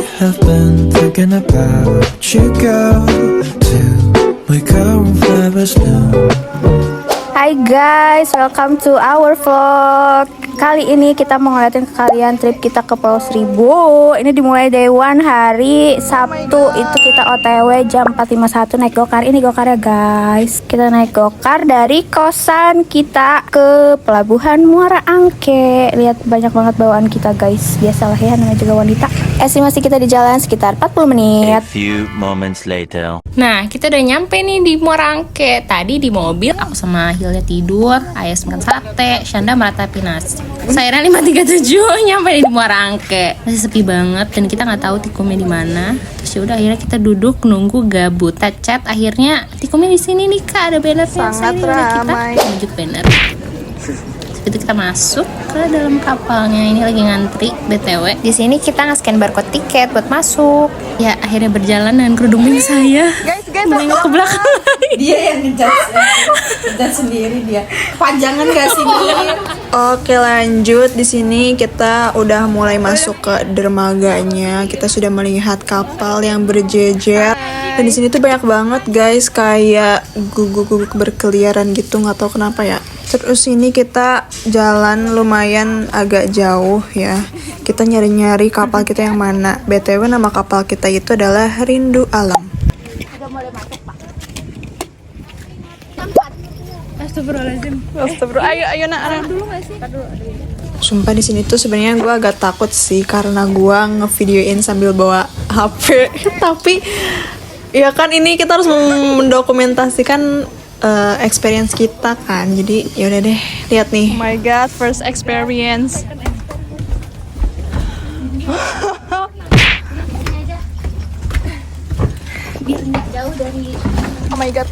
have been thinking about you, girl. Till we go and fly us new. Hai guys, welcome to our vlog. Kali ini kita mau ngeliatin ke kalian trip kita ke Pulau Seribu. Ini dimulai day one hari Sabtu. Itu kita OTW jam 4.51 naik gokar. Ini gokar ya guys. Kita naik gokar dari kosan kita ke Pelabuhan Muara Angke. Lihat banyak banget bawaan kita guys. Biasalah ya, namanya juga wanita. Estimasi kita di jalan sekitar 40 menit. A few moments later. Nah, kita udah nyampe nih di Muara Angke. Tadi di mobil aku sama Hilya tidur, Ayas makan sate, Shanda meratapi nasi. Saya 537 nyampe di Muara Angke. Masih sepi banget dan kita nggak tahu tikumnya di mana. Terus ya udah akhirnya kita duduk nunggu gabut. Kita chat akhirnya tikumnya di sini nih Kak, ada bannernya. Sangat ramai. Kita lanjut banner. Itu kita masuk ke dalam kapalnya. Ini lagi ngantri BTW. Di sini kita nge-scan barcode tiket buat masuk. Ya akhirnya berjalan dengan kerudung pink saya. Guys, menengok ke belakang. dia yang ngejat sendiri dia. Panjangan gak sih dia? Oke, lanjut. Di sini kita udah mulai masuk ke dermaganya. Kita sudah melihat kapal yang berjejer. Dan di sini tuh banyak banget guys, kayak guguk-guguk berkeliaran gitu, nggak tahu kenapa ya. Terus ini kita jalan lumayan agak jauh ya. Kita nyari-nyari kapal kita yang mana. BTW nama kapal kita itu adalah Rindu Alam. Astagfirullah. Ayo nak. Sumpah di sini tuh sebenarnya gue agak takut sih karena gue ngevideoin sambil bawa HP. Tapi ya kan ini kita harus mendokumentasikan experience kita kan. Jadi ya udah deh, lihat nih. Oh my god, first experience. Oh my god.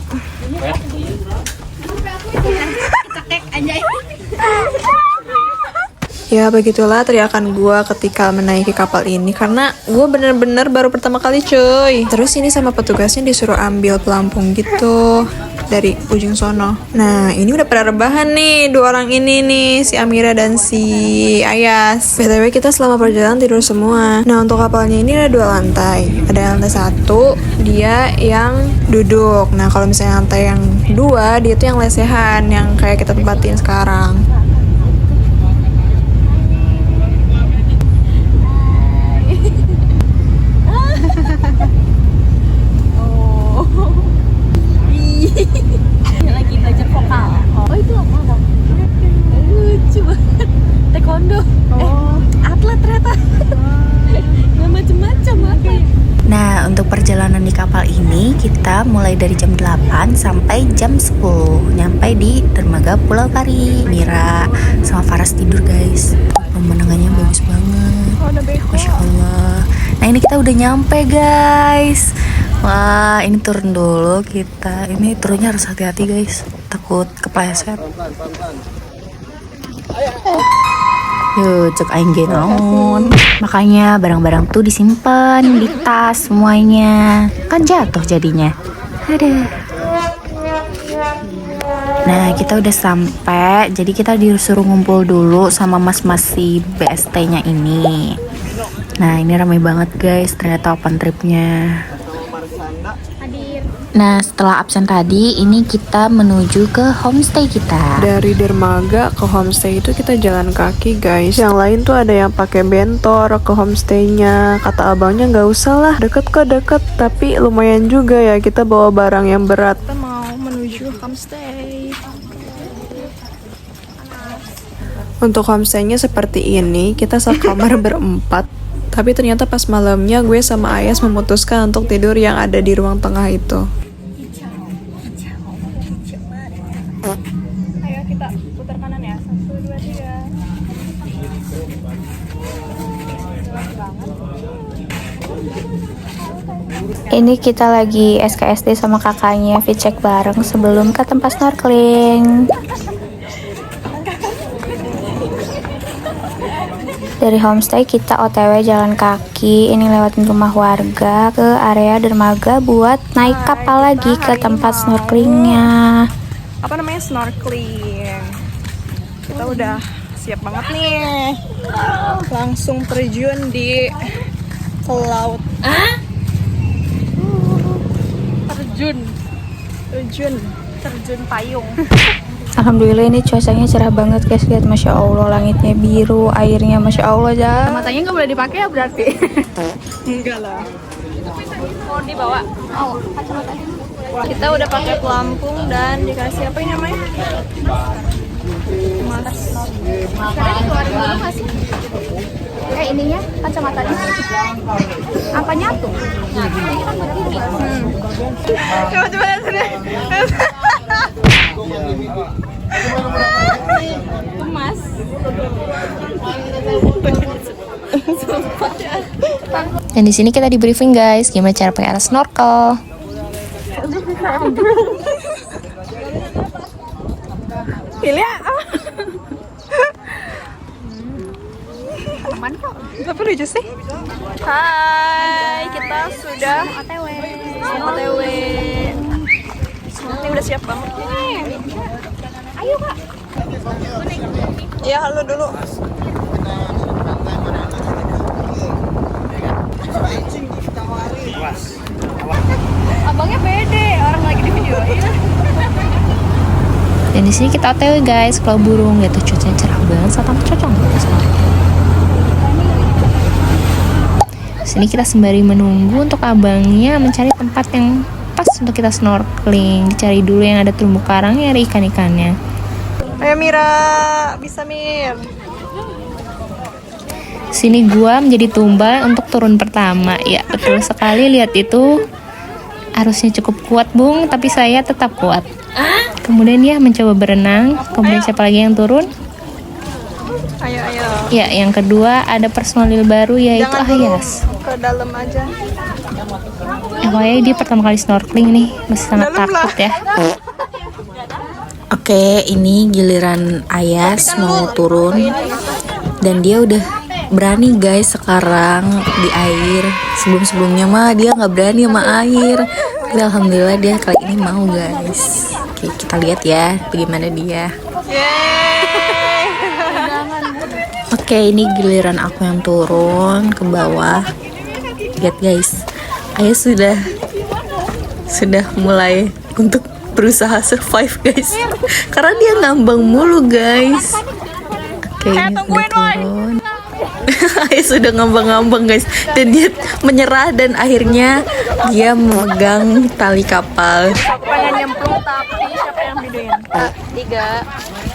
Ya begitulah teriakan gue ketika menaiki kapal ini karena gue bener-bener baru pertama kali cuy. Terus ini sama petugasnya disuruh ambil pelampung gitu dari ujung sono. Nah ini udah pada rebahan nih dua orang ini nih, si Amira dan si Ayas. BTW kita selama perjalanan tidur semua. Nah untuk kapalnya ini ada 2 lantai. Ada lantai 1 dia yang duduk. Nah kalau misalnya lantai yang 2 dia tuh yang lesehan, yang kayak kita tempatin sekarang. Lagi belajar vokal. Oh itu apa? Lucu banget. Taekwondo. Atlet ternyata. Nggak macem-macem apa. Nah, untuk perjalanan di kapal ini kita mulai dari jam 8 sampai jam 10. Nyampe di dermaga Pulau Pari. Mira sama Faras tidur, guys. Pemandangannya bagus banget. Masya Allah. Nah, ini kita udah nyampe, guys. Wah, ini turun dulu kita. Ini turunnya harus hati-hati, guys. Takut kepleset. Yuk, cek aing naon. Makanya barang-barang tuh disimpan di tas semuanya. Kan jatuh jadinya. Ada. Nah, kita udah sampai. Jadi kita disuruh ngumpul dulu sama mas-mas si BST-nya ini. Nah, ini ramai banget, guys. Ternyata open trip-nya. Nah, setelah absen tadi, ini kita menuju ke homestay kita. Dari dermaga ke homestay itu kita jalan kaki guys. Yang lain tuh ada yang pakai bentor ke homestaynya. Kata abangnya nggak usah lah, deket kok deket. Tapi lumayan juga ya kita bawa barang yang berat. Kita mau menuju homestay. Untuk homestaynya seperti ini, kita sekamar berempat. Tapi ternyata pas malamnya gue sama Ayas memutuskan untuk tidur yang ada di ruang tengah itu. Ayo kita putar kanan ya. 1, 2, 3. Ini kita lagi SKSD sama kakaknya, fit check bareng sebelum ke tempat snorkeling. Dari homestay kita OTW jalan kaki, ini lewatin rumah warga ke area dermaga buat naik kapal lagi ke tempat snorkelingnya. Apa namanya, snorkeling. Kita udah siap banget nih. Langsung terjun di ke laut. Terjun payung. Alhamdulillah ini cuacanya cerah banget guys. Lihat, masya Allah, langitnya biru, airnya masya Allah ya. Matanya nggak boleh dipakai ya berarti? Enggak lah. Mau dibawa? Oh, kacamatanya. Kita udah pakai pelampung dan dikasih apa ini namanya? Mas. Sekarang dikeluarin dulu nggak sih? Ininya kacamatanya. Apa nyatu? Nyatu. Ini kan berdiri. Coba lihat sini. Emas. Dan di sini kita di briefing guys, gimana cara pakai alat snorkel. Pilih aman kok. Tapi lucu sih. Hai, kita sudah OTW. Ini udah siap banget. Ayo kak. Iya, halo dulu. Abangnya pede, orang lagi di video. Dan di sini kita OTW guys, Pulau Burung. Lihat tuh cuacanya cerah banget, sangat cocok untuk snorkel. Sini kita sembari menunggu untuk abangnya mencari tempat yang pas untuk kita snorkeling. Dicari dulu yang ada terumbu karangnya, ada ikan-ikannya. Ayo Mira, bisa Mir. Sini gua menjadi tumbal untuk turun pertama. Ya betul sekali, lihat itu arusnya cukup kuat bung, tapi saya tetap kuat. Kemudian dia mencoba berenang. Kemudian siapa lagi yang turun? Ayo. Ya, yang kedua ada personil baru yaitu Jangan dulu Ayas. ke dalam aja. FYI dia pertama kali snorkeling nih, masih sangat Dalam lah. takut ya. Oke, ini giliran Ayas mau turun dan dia udah berani guys sekarang di air. Sebelum-sebelumnya mah dia nggak berani sama air. Tapi alhamdulillah dia kali ini mau guys. Oke, kita lihat ya bagaimana dia. Oke, ini giliran aku yang turun ke bawah. Lihat guys, Ayah sudah mulai untuk berusaha survive guys, karena dia ngambang mulu guys. Oke, ini sudah turun. Ayah sudah ngambang-ngambang guys, dan dia menyerah dan akhirnya dia memegang tali kapal. Pengen nyemplung tapi siapa yang videoin? 3.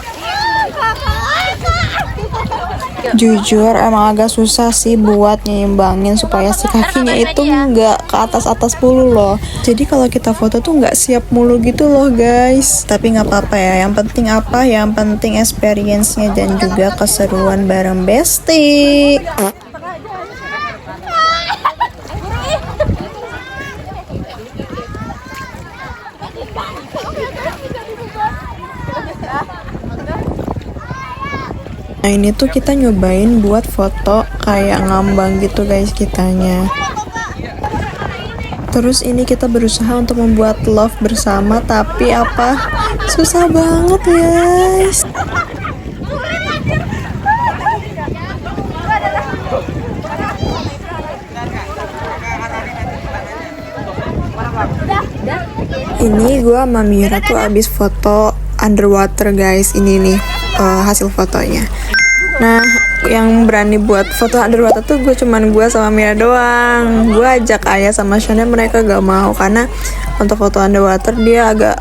Jujur emang agak susah sih buat nyimbangin supaya si kakinya itu nggak ke atas mulu loh. Jadi kalau kita foto tuh nggak siap mulu gitu loh guys. Tapi nggak apa-apa ya. Yang penting apa? Yang penting experience-nya dan juga keseruan bareng bestie. Nah ini tuh kita nyobain buat foto kayak ngambang gitu guys kitanya. Terus ini kita berusaha untuk membuat love bersama, tapi apa? Susah banget guys. Ini gua sama Mira tuh abis foto underwater guys. Ini nih hasil fotonya. Nah, yang berani buat foto underwater tuh cuman gue sama Mira doang. Gue ajak Ayah sama Shana, mereka gak mau karena untuk foto underwater dia agak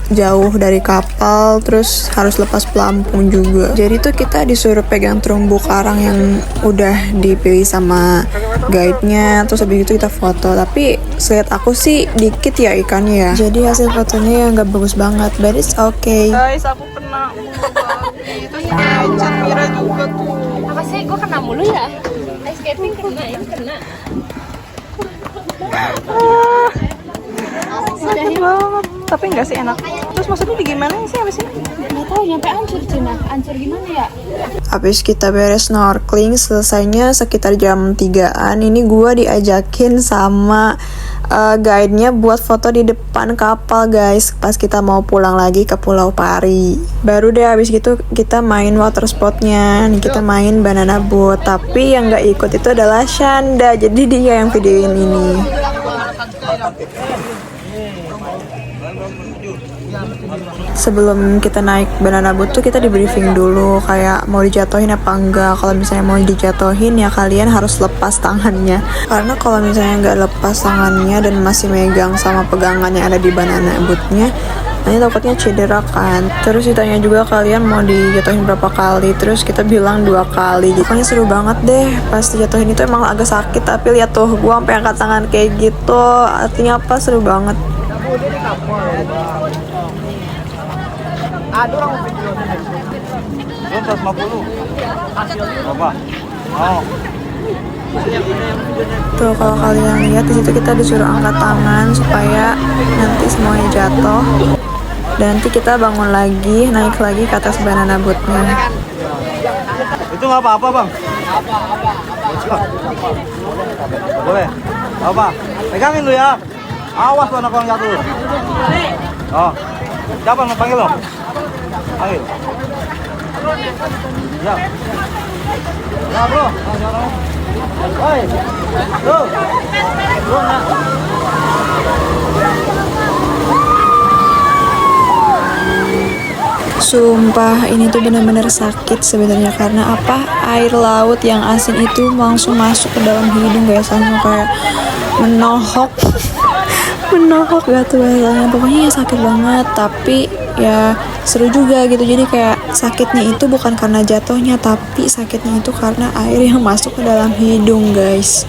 jauh dari kapal, terus harus lepas pelampung juga. Jadi tuh kita disuruh pegang terumbu karang yang udah dipilih sama guide-nya, terus habis itu kita foto. Tapi selihat aku sih dikit ya ikannya ya. Jadi hasil fotonya ya nggak bagus banget, but it's okay. Guys, aku kena mulu babi. Terus gadget Mira juga tuh. Apa sih? Gue kena mulu ya? Ice skating kena, ini kena. Sakit banget. Tapi enggak sih, enak. Terus maksudnya di gimana sih habis ini? Nggak tahu nyampe hancur Cina. Hancur gimana ya? Habis kita beres snorkeling, selesainya sekitar jam 3-an. Ini gua diajakin sama guide-nya buat foto di depan kapal guys, pas kita mau pulang lagi ke Pulau Pari. Baru deh habis gitu kita main water sportnya. Nih kita main banana boat, tapi yang nggak ikut itu adalah Shanda, jadi dia yang videoin ini. Sebelum kita naik banana boat tuh kita di briefing dulu kayak mau dijatuhin apa enggak. Kalau misalnya mau dijatuhin ya kalian harus lepas tangannya, karena kalau misalnya nggak lepas tangannya dan masih megang sama pegangan yang ada di banana boatnya, nanti takutnya cedera kan. Terus ditanya juga kalian mau dijatuhin berapa kali, terus kita bilang 2 kali. Pokoknya seru banget deh. Pas dijatuhin itu emang agak sakit, tapi lihat tuh gua sampai angkat tangan kayak gitu. Artinya apa? Seru banget. Ada orang video 250. Apa? Oh. Tuh kalau kalian lihat di situ kita disuruh angkat tangan supaya nanti semuanya jatuh. Dan nanti kita bangun lagi, naik lagi ke atas banana boatnya. Itu nggak apa-apa bang? Boleh? Apa? Pegangin lu ya. Awas tuh anak orang jatuh. Oh. Siapa yang panggil lo? Panggil. Ya. Ya bro. Hoi. Bro. Bro nak. Sumpah ini tuh benar-benar sakit sebenarnya, karena apa? Air laut yang asin itu langsung masuk ke dalam hidung guys, langsung kayak menohok. Menohok gak tuh bahasanya, pokoknya ya sakit banget, tapi ya seru juga gitu. Jadi kayak sakitnya itu bukan karena jatuhnya, tapi sakitnya itu karena air yang masuk ke dalam hidung guys.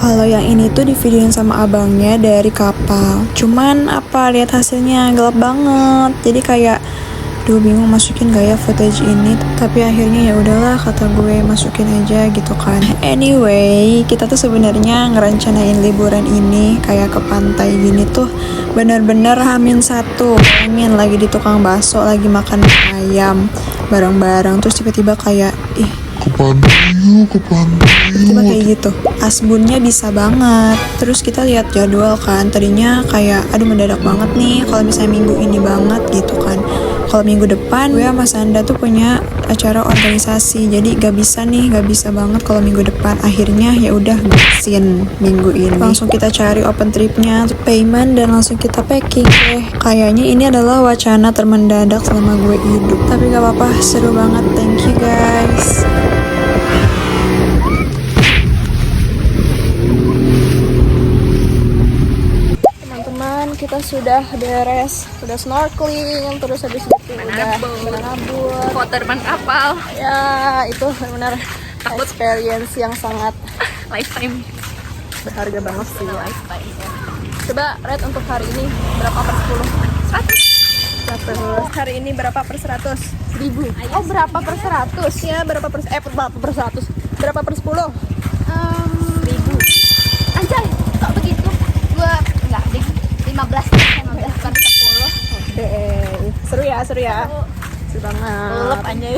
Kalau yang ini tuh divideoin sama abangnya dari kapal. Cuman apa, lihat hasilnya gelap banget. Jadi kayak bingung masukin gak ya footage ini. Tapi akhirnya ya udahlah, kata gue masukin aja gitu kan. Anyway, kita tuh sebenarnya ngerencanain liburan ini kayak ke pantai gini tuh bener-bener H-1. Pengen lagi di tukang bakso, lagi makan ayam bareng-bareng. Terus tiba-tiba kayak ke pantai tiba kayak gitu, asbunnya bisa banget. Terus kita lihat jadwal kan, tadinya kayak aduh mendadak banget nih kalau misalnya minggu ini banget gitu kan. Kalau minggu depan gue sama Sanda tuh punya acara organisasi, jadi gak bisa banget kalau minggu depan. Akhirnya ya udah gasin minggu ini, langsung kita cari open tripnya, payment, dan langsung kita packing deh. Kayaknya ini adalah wacana termendadak selama gue hidup, tapi gak apa-apa, seru banget. Thank you guys. Kita sudah beres, udah snorkeling, terus habis itu udah banana boat, Foto depan kapal. ya itu benar experience yang sangat Lifetime. berharga banget sih. Lifetime. Coba rate untuk hari ini berapa per 10? 100. Hari ini berapa per 100? 1000. Oh berapa per 100? Ya berapa per berapa per 100? Berapa per 10? 1000. Anjay, kok begitu? Gua enggak deh. 15 bukan 10. Oke, seru ya. Seru banget. Lelep anjay.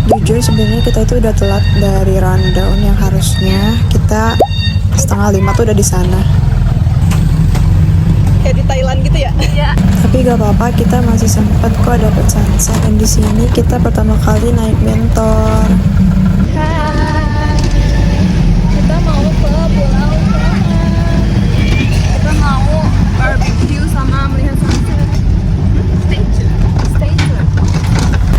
Jujur sebenarnya kita itu udah telat dari rundown yang harusnya kita 4:30 tuh udah di sana. Kayak di Thailand gitu ya? Iya. Tapi gak apa-apa, kita masih sempat kok dapet sunset. Dan di sini kita pertama kali naik bentor. Kita mau ke Pulau Perahan. Kita mau barbecue sama melihat sunset.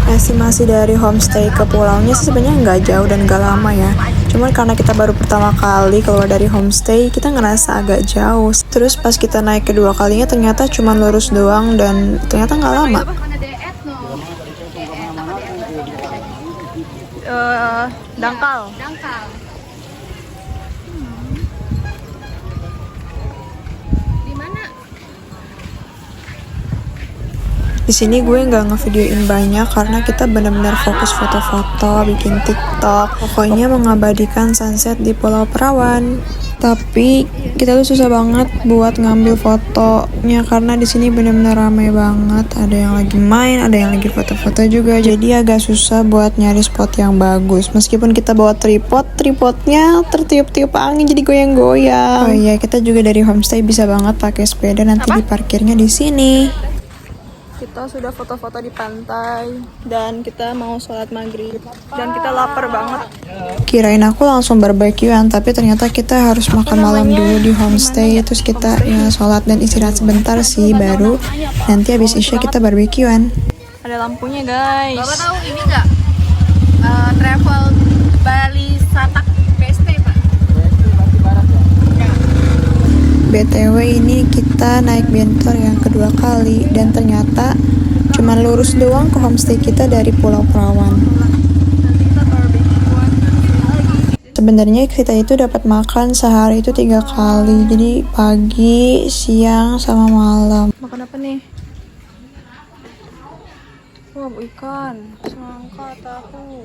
Estimasi dari homestay ke pulaunya sih sebenarnya nggak jauh dan nggak lama ya. Cuman karena kita baru pertama kali keluar dari homestay, kita ngerasa agak jauh. Terus pas kita naik kedua kalinya ternyata cuma lurus doang dan ternyata nggak lama. Dangkal. Di sini gue nggak ngevideoin banyak karena kita benar-benar fokus foto-foto, bikin TikTok. Pokoknya mengabadikan sunset di Pulau Perawan. Tapi kita tuh susah banget buat ngambil fotonya karena di sini benar-benar ramai banget. Ada yang lagi main, ada yang lagi foto-foto juga. Jadi agak susah buat nyari spot yang bagus. Meskipun kita bawa tripodnya tertiup-tiup angin jadi goyang-goyang. Oh iya, kita juga dari homestay bisa banget pakai sepeda nanti diparkirnya di sini. Kita sudah foto-foto di pantai dan kita mau sholat maghrib dan kita lapar banget. Kirain aku langsung barbekyuan, tapi ternyata kita harus makan malam dulu di homestay. Terus kita ya sholat dan istirahat sebentar sih, baru nanti habis isya kita barbekyuan. Ada lampunya guys. Bapak tahu ini nggak? Travel Bali Satak PST, Pak. BTW ini kita naik bentor yang kedua kali dan ternyata cuman lurus doang ke homestay kita dari Pulau Perawan. Sebenarnya kita itu dapat makan sehari itu 3 kali, jadi pagi, siang, sama malam. Makan apa nih? Wah, ikan, semangka, tahu,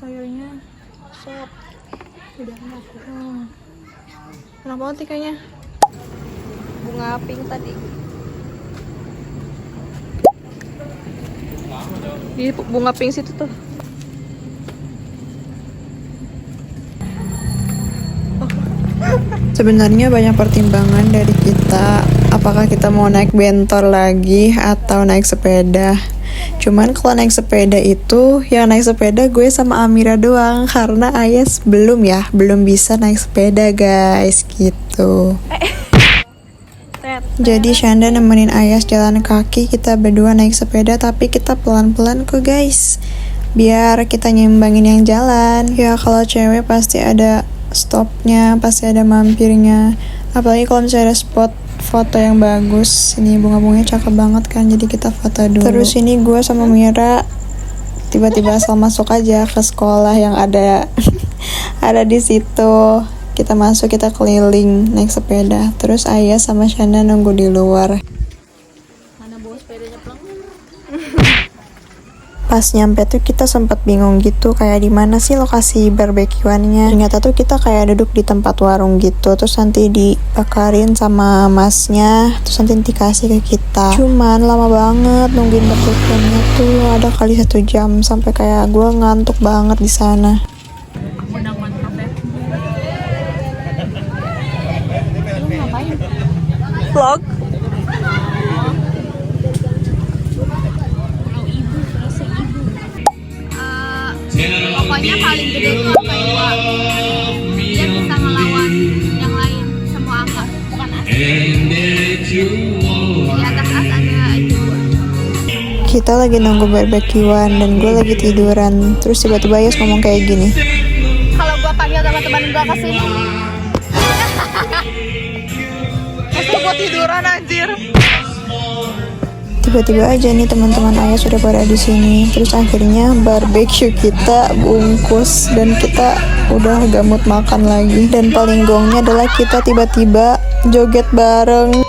sayurnya, sop, udah enak. Enak banget ikannya. Bunga pink tadi. Di bunga pink situ tuh. Sebenarnya banyak pertimbangan dari kita, apakah kita mau naik bentor lagi atau naik sepeda. Cuman kalau naik sepeda itu, yang naik sepeda gue sama Amira doang, karena Ayas belum bisa naik sepeda guys, gitu. Jadi Shanda nemenin Ayas jalan kaki, kita berdua naik sepeda, tapi kita pelan-pelan kok guys, biar kita nyimbangin yang jalan. Ya kalau cewek pasti ada stopnya, pasti ada mampirnya, apalagi kalau misalnya ada spot foto yang bagus. Ini bunga-bunganya cakep banget kan, jadi kita foto dulu. Terus ini gue sama Mira tiba-tiba asal masuk aja ke sekolah yang ada ada di situ. Kita masuk, kita keliling naik sepeda. Terus Ayah sama Shana nunggu di luar. Mana bawa sepedanya pelang? Pas nyampe tuh kita sempat bingung gitu, kayak di mana sih lokasi barbekyuannya. Ternyata tuh kita kayak duduk di tempat warung gitu, terus nanti dibakarin sama masnya, terus nanti dikasih ke kita. Cuman lama banget nungguin barbekyuannya tuh, ada kali 1 jam, sampai kayak gue ngantuk banget di sana. Vlog. Pokoknya paling gede itu angka 2. Dia bisa ngelawan yang lain semua angka, bukan as. Di atas as ada itu 2. Kita lagi nunggu barbekyuan dan gue lagi tiduran. Terus tiba-tiba Ayas ngomong kayak gini. Kalau gua panggil teman-teman gua ke sini, Terus gua tiduran anjir. Tiba-tiba aja nih teman-teman Ayas sudah pada di sini. Terus akhirnya barbecue kita bungkus dan kita udah gak mood makan lagi. Dan paling gongnya adalah kita tiba-tiba joget bareng.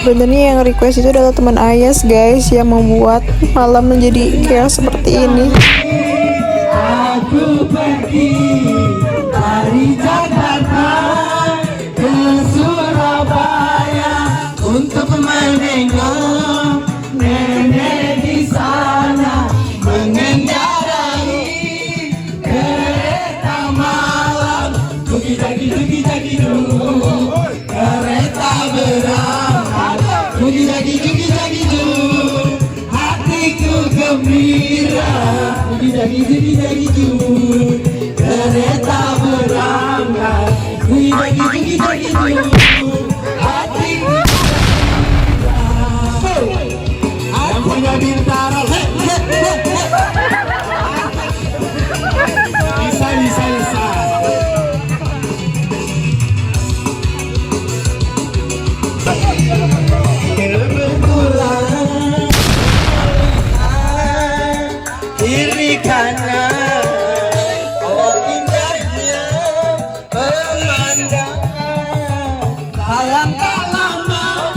Sebenarnya yang request itu adalah teman Ayas guys, yang membuat malam menjadi kayak seperti ini. Aku pergi dari Jakarta ke Surabaya untuk menengok nenek di sana, mengendarai kereta malam. Dugi dagi du, kereta berangkat. Dugi dagi du, hatiku gembira. Dugi dagi du, kereta berangkat. Dugi dagi du, hatiku. Yang punya Bintaro, bisa. Kebetulan ini Alangkah lama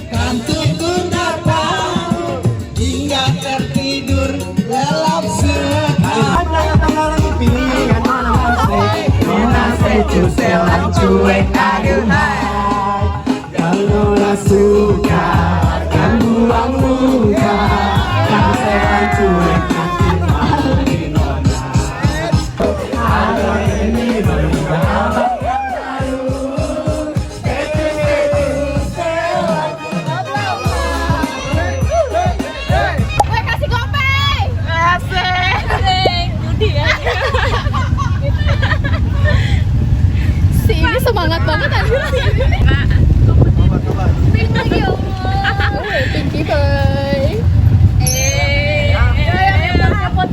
kantuk pun datang hingga tertidur lelap sekali. Tanggal pilihan mana secu selang cuek aduhai. Kalaulah suka kan buang muka kan selang cuek nanti mati nona. Ada ini berubah. Semangat banget anjir. Pink lagi ya Allah. Pinky boy. Nyepot.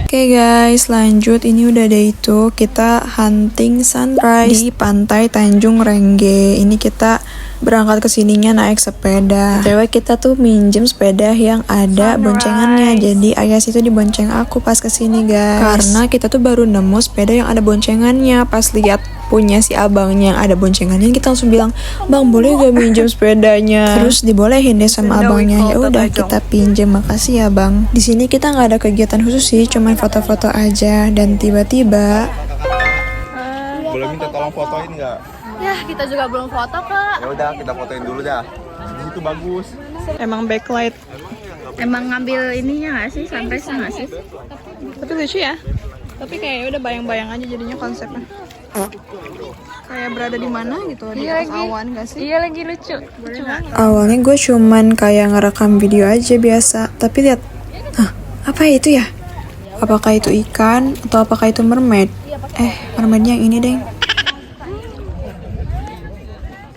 Oke guys, lanjut. Ini udah day itu kita hunting sunrise di pantai Tanjung Rengge. Ini kita berangkat ke sininya naik sepeda. Cewek kita tuh minjem sepeda yang ada boncengannya. Jadi Ayas itu dibonceng aku pas kesini guys. Karena kita tuh baru nemu sepeda yang ada boncengannya. Pas lihat punya si abangnya yang ada boncengannya, kita langsung bilang, "Bang, boleh gak minjem sepedanya?" Terus dibolehin deh sama abangnya. Ya udah kita pinjem, makasih ya bang. Di sini kita nggak ada kegiatan khusus sih, cuman foto-foto aja. Dan tiba-tiba Boleh minta tolong fotoin nggak? Ya, kita juga belum foto, Kak. Ya udah, kita fotoin dulu dah. Di situ bagus. emang backlight, Emang ngambil ininya nggak sih? Sunrise nggak sih? tapi lucu ya. Tapi kayak udah bayang-bayang aja jadinya konsepnya. Kayak berada di mana gitu, di atas awan gak sih? Iya, lagi lucu. Awalnya gue cuman kayak ngerekam video aja biasa, tapi lihat, apa itu ya? Apakah itu ikan atau apakah itu mermaid? Mermaidnya yang ini deng.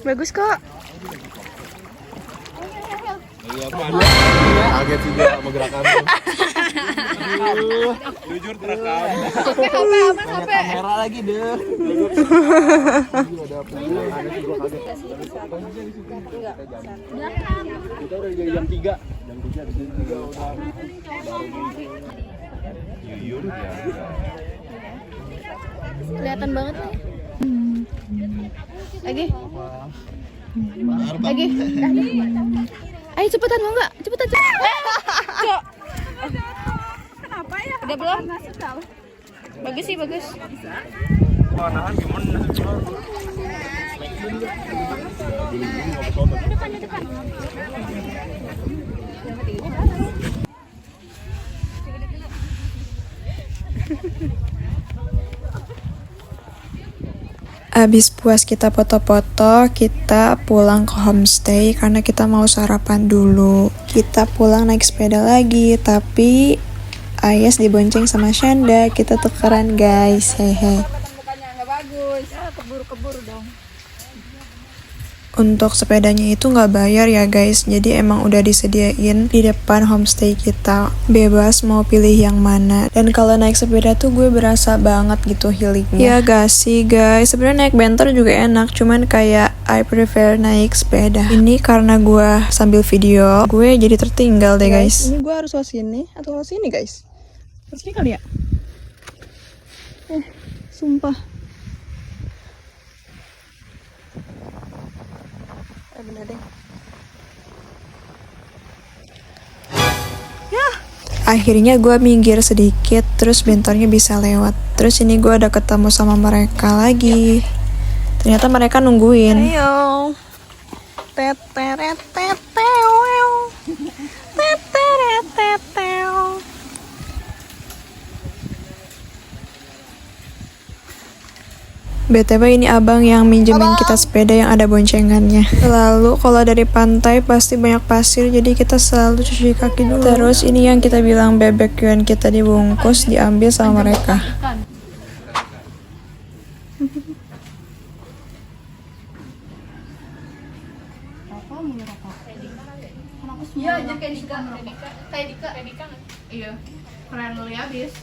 Bagus kok. Kaget juga sama gerakanmu. Jujur terekam. Kamera lagi deh. Kita udah dari jam 3. Jam 3 udah. Jujur ya. Kelihatan banget nih. Lagi. Ayo cepetan, mau nggak? Cepetan. Cok. Kenapa ya? Udah belum? Bagus sih, bagus. Nahan gimana? Abis puas kita foto-foto, kita pulang ke homestay karena kita mau sarapan dulu. Kita pulang naik sepeda lagi, tapi Ayas dibonceng sama Shanda. Kita tukeran guys, hehe. Untuk sepedanya itu nggak bayar ya guys, jadi emang udah disediain di depan homestay kita. Bebas mau pilih yang mana. Dan kalau naik sepeda tuh gue berasa banget gitu healingnya. Ya gak sih guys, sebenarnya naik bentor juga enak, cuman kayak I prefer naik sepeda. Ini karena gue sambil video, gue jadi tertinggal deh guys. Ini gue harus lewat sini atau lewat sini guys? Lewat sini kali ya? Sumpah. Bener deh. Akhirnya gue minggir sedikit, terus bentornya bisa lewat. Terus ini gue udah ketemu sama mereka lagi. Ternyata mereka nungguin. Ayo. BTW ini abang yang minjemin kita sepeda yang ada boncengannya. Lalu kalau dari pantai pasti banyak pasir, jadi kita selalu cuci kaki dulu. Terus ini yang kita bilang BBQ-an kita dibungkus, diambil sama mereka. Iya, aja kayak Dika. Kayak Dika. Iya. Keren lu ya, bis.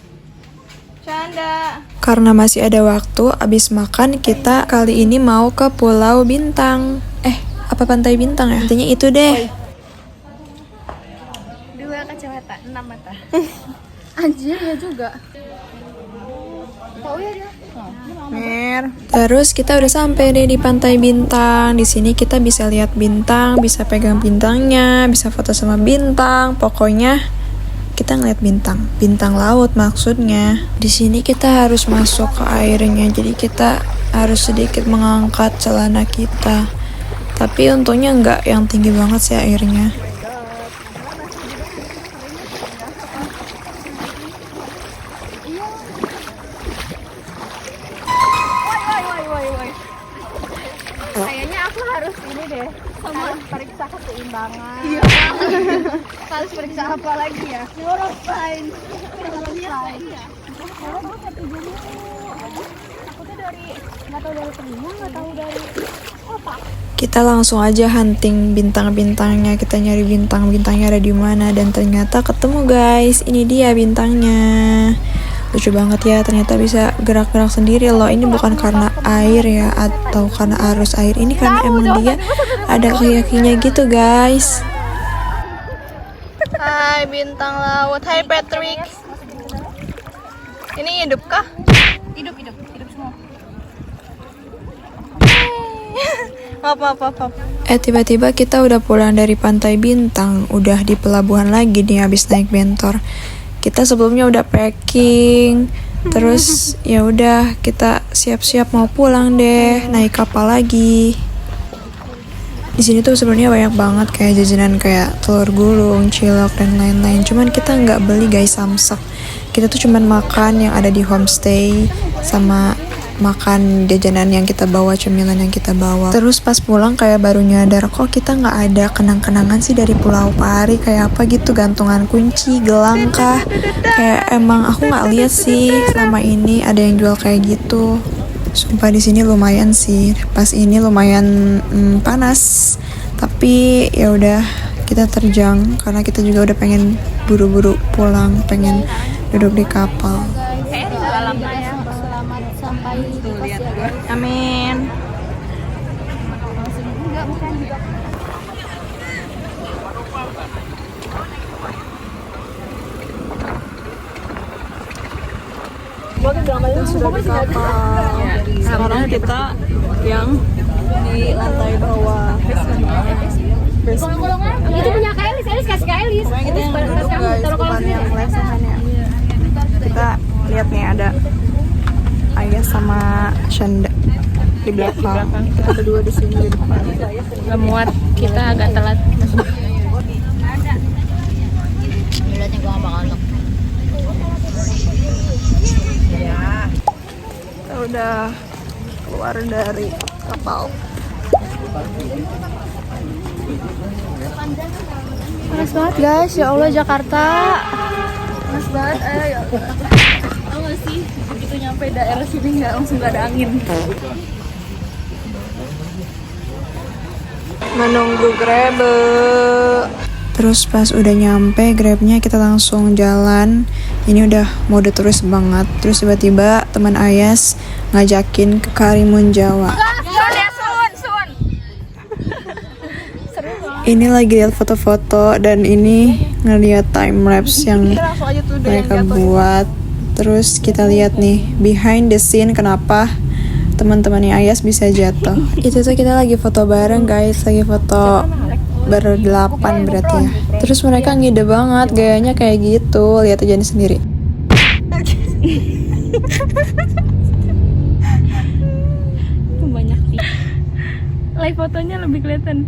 Karena masih ada waktu, abis makan kita kali ini mau ke Pulau Bintang. Apa Pantai Bintang ya? Intinya itu deh. 2 kacamata, 6 mata. Anjir ya juga. Oh iya dia. Terus kita udah sampai deh di Pantai Bintang. Di sini kita bisa lihat bintang, bisa pegang bintangnya, bisa foto sama bintang. Pokoknya kita ngeliat bintang laut maksudnya. Di sini kita harus masuk ke airnya, jadi kita harus sedikit mengangkat celana kita. Tapi untungnya nggak yang tinggi banget sih airnya. Kayaknya aku harus ini deh, sama periksa keseimbangan. Iya. Harus periksa apa lagi ya? Neurosain. Aku tuh dari nggak tahu dari telinga, nggak tahu dari otak. Kita langsung aja hunting bintang-bintangnya, kita nyari bintang-bintangnya ada di mana, dan ternyata ketemu guys. Ini dia bintangnya. Lucu banget ya, ternyata bisa gerak-gerak sendiri loh. Ini bukan karena air ya, atau karena arus air. Ini karena emang dia ada kaki-kakinya gitu guys. Hai bintang laut, hai Patrick. Ini hidup kah? Hidup semua. Apa. Tiba-tiba kita udah pulang dari Pantai Bintang, udah di pelabuhan lagi nih habis naik bentor. Kita sebelumnya udah packing, terus ya udah kita siap-siap mau pulang deh, naik kapal lagi. Di sini tuh sebenarnya banyak banget kayak jajanan kayak telur gulung, cilok dan lain-lain. Cuman kita nggak beli guys, samsak. Kita tuh cuman makan yang ada di homestay sama makan jajanan yang kita bawa, cemilan yang kita bawa. Terus pas pulang kayak baru nyadar kok kita nggak ada kenang-kenangan sih dari Pulau Pari, kayak apa gitu, gantungan kunci, gelang kah, kayak emang aku nggak lihat sih selama ini ada yang jual kayak gitu. Sumpah di sini lumayan sih, pas ini lumayan panas, tapi ya udah kita terjang karena kita juga udah pengen buru-buru pulang, pengen duduk di kapal. Amin. Sudah di kapal. Sekarang kita yang di lantai bawah. Itu punya Kak Elis kasih Kak Elis. Kita yang duduk guys, bukan yang lesehannya. Kita lihat nih ada Ayah sama Shanda di belakang. Kita berdua di sini di depan. Gak muat, kita agak telat. Kita udah keluar dari kapal. Panas banget guys, ya Allah Jakarta. Panas banget, ya. Tau gak sih, begitu nyampe daerah sini langsung gak ada angin. Menunggu Grab. Terus pas udah nyampe Grabnya kita langsung jalan. Ini udah mode turis banget. Terus tiba-tiba teman Ayas ngajakin ke Karimun Jawa. Ini lagi lihat foto-foto dan ini ngeliat time lapse yang mereka buat. Terus kita lihat nih behind the scene kenapa teman-temannya Ayas bisa jatuh. Itu tuh kita lagi foto bareng guys, lagi foto berdelapan berarti ya. Terus mereka ngide banget gayanya kayak gitu, lihat aja nih sendiri. Banyak sih. Live fotonya lebih kelihatan.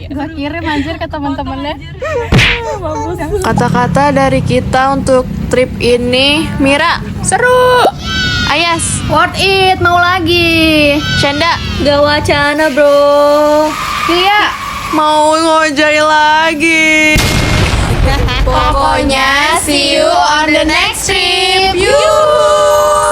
Gua kirim anjir ke teman-temannya. Bagus. Kata-kata dari kita untuk trip ini, Mira, seru. Ayas, Worth it, mau lagi. Shanda, Gak wacana bro. Iya. mau ngojek lagi. Pokoknya see you on the next trip. Yuhu.